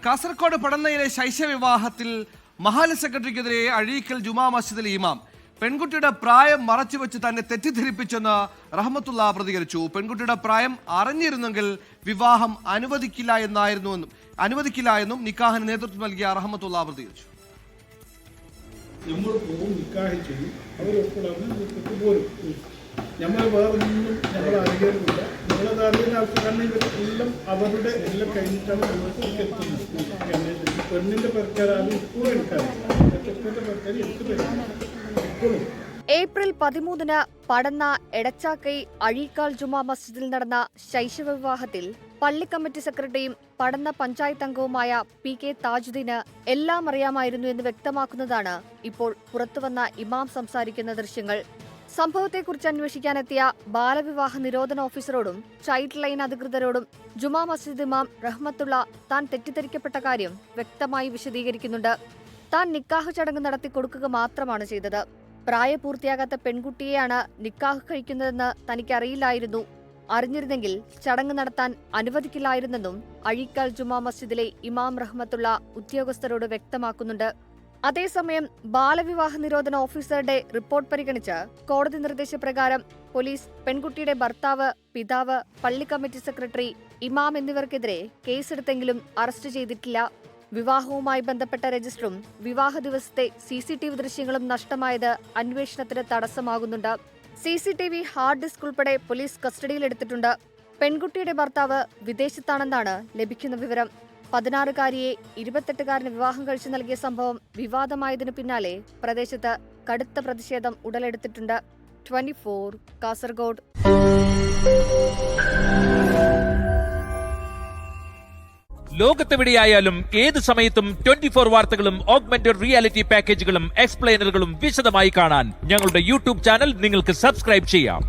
കാസർഗോഡ് പടന്നയിലെ ശൈശവിവാഹത്തിൽ മഹല്ല് സെക്രട്ടറിക്കെതിരെ അഴീക്കൽ ജുമാ മസ്ജിദിലെ ഇമാം പെൺകുട്ടിയുടെ പ്രായം മറച്ചുവെച്ച് തന്നെ തെറ്റിദ്ധരിപ്പിച്ചെന്ന് റഹ്മത്തുള്ള പ്രതികരിച്ചു. പെൺകുട്ടിയുടെ പ്രായം അറിഞ്ഞിരുന്നെങ്കിൽ വിവാഹം അനുവദിക്കില്ല എന്നും നിക്കാഹിന് നേതൃത്വം നൽകിയ റഹ്മത്തുള്ള പ്രതികരിച്ചു. നമ്മൾ പോകും, നിക്കാഹ് ചെയ്യും, നമ്മൾ വേറൊന്നും നമ്മൾ അറിയുന്നില്ല. നമ്മളത് അറിയുന്ന ആൾക്കാർ കാരണം ഇവരെല്ലാം അവരുടെ എല്ലാം കഴിഞ്ഞിട്ടാണ് നമ്മൾക്ക് എത്തുന്നത്. പെണ്ണിന്റെ പെരക്കാരാണ് ഇപ്പോഴും എടുക്കാറില്ല, ചെക്കൻ്റെ പെരക്കാർ ഇപ്പോഴും. ഏപ്രിൽ 13 പടന്ന എടച്ചാക്കൈ അഴീക്കാൽ ജുമാ മസ്ജിദിൽ നടന്ന ശൈശവ വിവാഹത്തിൽ പള്ളി കമ്മിറ്റി സെക്രട്ടറിയും പടന്ന പഞ്ചായത്ത് അംഗവുമായ PK താജുദ്ദീന് എല്ലാം അറിയാമായിരുന്നു എന്ന് വ്യക്തമാക്കുന്നതാണ് ഇപ്പോൾ പുറത്തുവന്ന ഇമാം സംസാരിക്കുന്ന ദൃശ്യങ്ങൾ. സംഭവത്തെക്കുറിച്ച് അന്വേഷിക്കാനെത്തിയ ബാലവിവാഹ നിരോധന ഓഫീസറോടും ചൈൽഡ് ലൈൻ അധികൃതരോടും ജുമാ മസ്ജിദ് ഇമാം റഹ്മത്തുള്ള താൻ തെറ്റിദ്ധരിക്കപ്പെട്ട കാര്യം വ്യക്തമായി വിശദീകരിക്കുന്നുണ്ട്. താൻ നിക്കാഹ് ചടങ്ങ് നടത്തി കൊടുക്കുക മാത്രമാണ് ചെയ്തത്. പ്രായപൂർത്തിയാകാത്ത പെൺകുട്ടിയെയാണ് നിക്കാഹ് കഴിക്കുന്നതെന്ന് തനിക്കറിയില്ലായിരുന്നു. അറിഞ്ഞിരുന്നെങ്കിൽ ചടങ്ങ് നടത്താൻ അനുവദിക്കില്ലായിരുന്നെന്നും അഴീക്കാൽ ജുമാ മസ്ജിദിലെ ഇമാം റഹ്മത്തുള്ള ഉദ്യോഗസ്ഥരോട് വ്യക്തമാക്കുന്നുണ്ട്. അതേസമയം ബാലവിവാഹ നിരോധന ഓഫീസറുടെ റിപ്പോർട്ട് പരിഗണിച്ച് കോടതി നിർദ്ദേശപ്രകാരം പോലീസ് പെൺകുട്ടിയുടെ ഭർത്താവ്, പിതാവ്, പള്ളി കമ്മിറ്റി സെക്രട്ടറി, ഇമാം എന്നിവർക്കെതിരെ കേസെടുത്തെങ്കിലും അറസ്റ്റ് ചെയ്തിട്ടില്ല. വിവാഹവുമായി ബന്ധപ്പെട്ട രജിസ്റ്ററും വിവാഹ ദിവസത്തെ CCTV ദൃശ്യങ്ങളും നഷ്ടമായത് അന്വേഷണത്തിന് തടസ്സമാകുന്നുണ്ട്. CCTV ഹാർഡ് ഡിസ്ക് ഉൾപ്പെടെ പോലീസ് കസ്റ്റഡിയിലെടുത്തിട്ടുണ്ട്. പെൺകുട്ടിയുടെ ഭർത്താവ് വിദേശത്താണെന്നാണ് ലഭിക്കുന്ന വിവരം. 16-കാരിയെ 28-കാരന് വിവാഹം കഴിച്ചു നൽകിയ സംഭവം വിവാദമായതിനു പിന്നാലെ പ്രദേശത്ത് കടുത്ത പ്രതിഷേധം ഉടലെടുത്തിട്ടുണ്ട്. 24 കാസർഗോഡ്. ലോകത്തെവിടെയായാലും ഏത് സമയത്തും 24 വാർത്തകളും ഓഗ്മെന്റഡ് റിയാലിറ്റി പാക്കേജുകളും എക്സ്പ്ലെയിനറുകളും വിശദമായി കാണാൻ ഞങ്ങളുടെ YouTube ചാനൽ നിങ്ങൾക്ക് സബ്സ്ക്രൈബ് ചെയ്യാം.